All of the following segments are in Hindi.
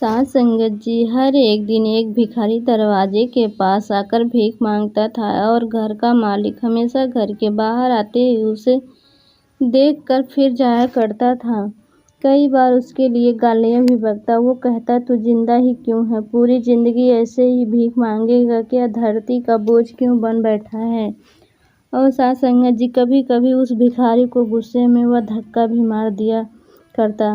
सास संगत जी, हर एक दिन एक भिखारी दरवाजे के पास आकर भीख मांगता था और घर का मालिक हमेशा घर के बाहर आते ही उसे देखकर फिर जाया करता था। कई बार उसके लिए गालियां भी बकता। वो कहता, तू जिंदा ही क्यों है? पूरी जिंदगी ऐसे ही भीख मांगेगा क्या? धरती का बोझ क्यों बन बैठा है? और सास संगत जी, कभी कभी उस भिखारी को गुस्से में वह धक्का भी मार दिया करता।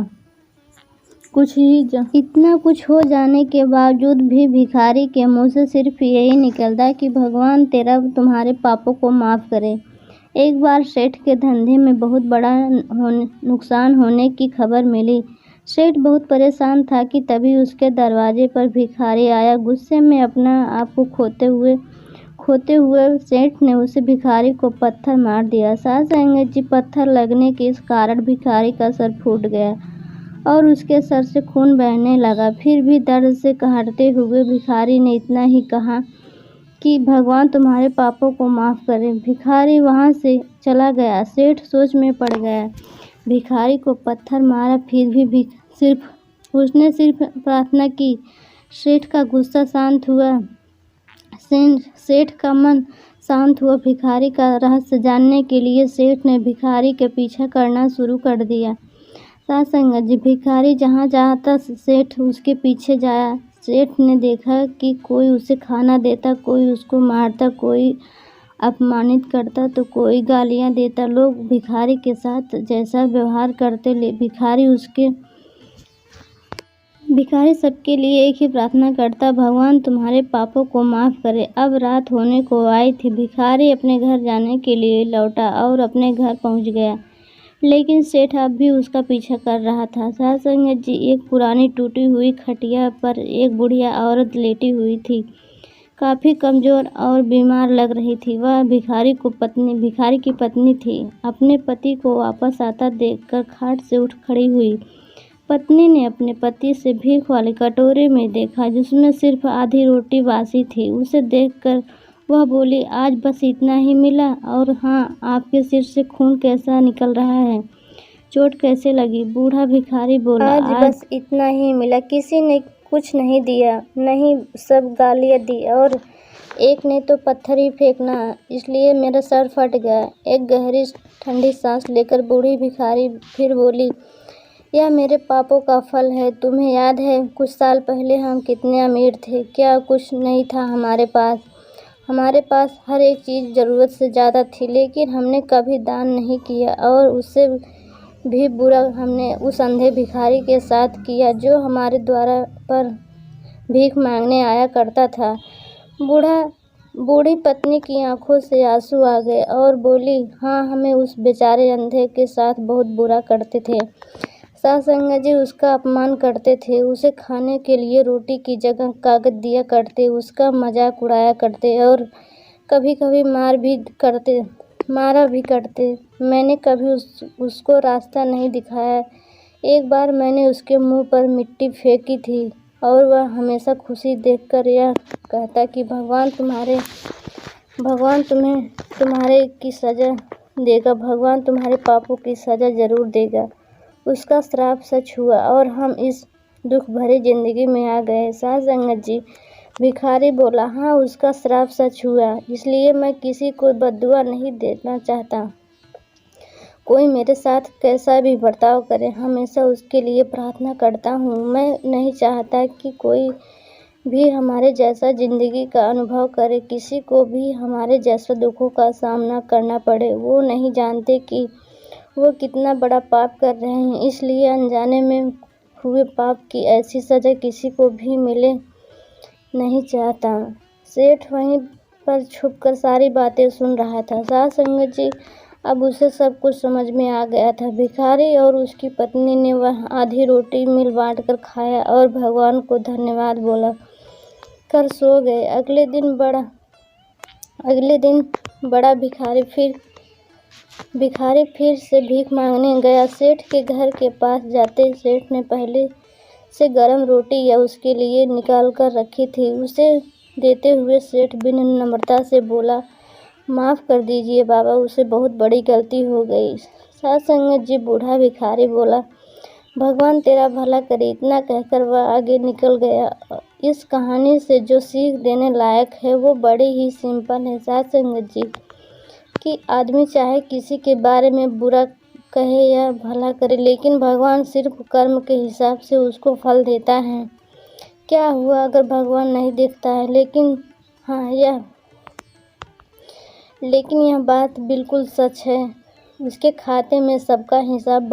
इतना कुछ हो जाने के बावजूद भी भिखारी के मुंह से सिर्फ यही निकलता कि भगवान तुम्हारे पापों को माफ करे। एक बार सेठ के धंधे में बहुत बड़ा नुकसान होने की खबर मिली। सेठ बहुत परेशान था कि तभी उसके दरवाजे पर भिखारी आया। गुस्से में अपना आप को खोते हुए सेठ ने उसे भिखारी को पत्थर मार दिया। सास संगत जी, पत्थर लगने के इस कारण भिखारी का सर फूट गया और उसके सर से खून बहने लगा। फिर भी दर्द से कहरते हुए भिखारी ने इतना ही कहा कि भगवान तुम्हारे पापों को माफ करे। भिखारी वहां से चला गया। सेठ सोच में पड़ गया। भिखारी को पत्थर मारा, फिर भी उसने सिर्फ प्रार्थना की। सेठ का गुस्सा शांत हुआ। सेठ का मन शांत हुआ। भिखारी का रहस्य जानने के लिए सेठ ने भिखारी के पीछा करना शुरू कर दिया। सास संगत जी, भिखारी जहाँ जाता सेठ उसके पीछे जाया। सेठ ने देखा कि कोई उसे खाना देता, कोई उसको मारता, कोई अपमानित करता तो कोई गालियाँ देता। लोग भिखारी के साथ जैसा व्यवहार करते, भिखारी सबके लिए एक ही प्रार्थना करता, भगवान तुम्हारे पापों को माफ करे। अब रात होने को आई थी। भिखारी अपने घर जाने के लिए लौटा और अपने घर पहुंच गया, लेकिन सेठ अब भी उसका पीछा कर रहा था। सास संगत जी, एक पुरानी टूटी हुई खटिया पर एक बुढ़िया औरत लेटी हुई थी। काफी कमजोर और बीमार लग रही थी। वह भिखारी की पत्नी थी। अपने पति को वापस आता देखकर खाट से उठ खड़ी हुई। पत्नी ने अपने पति से भीख वाले कटोरे में देखा, जिसमें सिर्फ आधी रोटी बासी थी। उसे देखकर वह बोली, आज बस इतना ही मिला? और हाँ, आपके सिर से खून कैसा निकल रहा है? चोट कैसे लगी? बूढ़ा भिखारी बोला, आज बस इतना ही मिला। किसी ने कुछ नहीं दिया, नहीं सब गालियाँ दी और एक ने तो पत्थर ही फेंकना, इसलिए मेरा सर फट गया। एक गहरी ठंडी सांस लेकर बूढ़ी भिखारी फिर बोली, यह मेरे पापों का फल है। तुम्हें याद है कुछ साल पहले हम कितने अमीर थे? क्या कुछ नहीं था हमारे पास हर एक चीज़ ज़रूरत से ज़्यादा थी, लेकिन हमने कभी दान नहीं किया और उससे भी बुरा हमने उस अंधे भिखारी के साथ किया जो हमारे द्वार पर भीख मांगने आया करता था। बूढ़ी पत्नी की आंखों से आंसू आ गए और बोली, हाँ, हमें उस बेचारे अंधे के साथ बहुत बुरा करते थे। सास संगत जी, उसका अपमान करते थे, उसे खाने के लिए रोटी की जगह कागज दिया करते, उसका मजाक उड़ाया करते और कभी कभी मारा भी करते। मैंने कभी उसको रास्ता नहीं दिखाया। एक बार मैंने उसके मुंह पर मिट्टी फेंकी थी और वह हमेशा खुशी देखकर यह कहता कि भगवान तुम्हारे की सजा देगा, भगवान तुम्हारे पापों की सजा जरूर देगा। उसका श्राप सच हुआ और हम इस दुख भरी जिंदगी में आ गए। सास संगत जी, भिखारी बोला, हाँ, उसका श्राप सच हुआ, इसलिए मैं किसी को बद्दुआ नहीं देना चाहता। कोई मेरे साथ कैसा भी बर्ताव करे, हमेशा उसके लिए प्रार्थना करता हूँ। मैं नहीं चाहता कि कोई भी हमारे जैसा जिंदगी का अनुभव करे, किसी को भी हमारे जैसा दुखों का सामना करना पड़े। वो नहीं जानते कि वो कितना बड़ा पाप कर रहे हैं, इसलिए अनजाने में हुए पाप की ऐसी सजा किसी को भी मिले नहीं चाहता। सेठ वहीं पर छुपकर सारी बातें सुन रहा था। सास संगत जी, अब उसे सब कुछ समझ में आ गया था। भिखारी और उसकी पत्नी ने वह आधी रोटी मिल बांट कर खाया और भगवान को धन्यवाद बोला कर सो गए। अगले दिन बड़ा भिखारी फिर से भीख मांगने गया। सेठ के घर के पास जाते सेठ ने पहले से गरम रोटी या उसके लिए निकाल कर रखी थी। उसे देते हुए सेठ बिन नम्रता से बोला, माफ़ कर दीजिए बाबा, उसे बहुत बड़ी गलती हो गई। सास संगत जी, बूढ़ा भिखारी बोला, भगवान तेरा भला करे। इतना कहकर वह आगे निकल गया। इस कहानी से जो सीख देने लायक है वो बड़ी ही सिंपल है साथ संगत जी, कि आदमी चाहे किसी के बारे में बुरा कहे या भला करे, लेकिन भगवान सिर्फ कर्म के हिसाब से उसको फल देता है। क्या हुआ अगर भगवान नहीं देखता है? लेकिन यह बात बिल्कुल सच है। उसके खाते में सबका हिसाब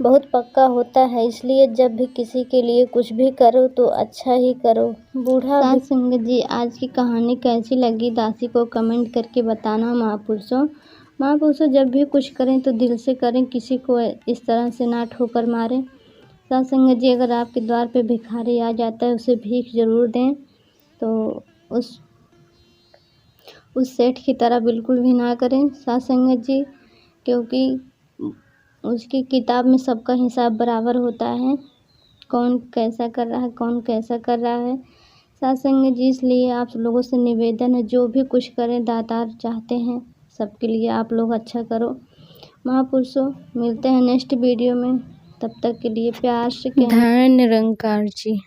बहुत पक्का होता है। इसलिए जब भी किसी के लिए कुछ भी करो तो अच्छा ही करो। बूढ़ा साथ संगत जी, आज की कहानी कैसी लगी दासी को कमेंट करके बताना। महापुरुषों जब भी कुछ करें तो दिल से करें, किसी को इस तरह से ना ठोकर मारें। साथ संगत जी, अगर आपके द्वार पे भिखारी आ जाता है उसे भीख ज़रूर दें, तो उस सेठ की तरह बिल्कुल भी ना करें साथ संगत जी, क्योंकि उसकी किताब में सबका हिसाब बराबर होता है। कौन कैसा कर रहा है, कौन कैसा कर रहा है साथ संगत जी। इसलिए आप लोगों से निवेदन है, जो भी कुछ करें दातार चाहते हैं सबके लिए आप लोग अच्छा करो। महापुरुषों मिलते हैं नेक्स्ट वीडियो में, तब तक के लिए प्यार से धन्य निरंकार जी।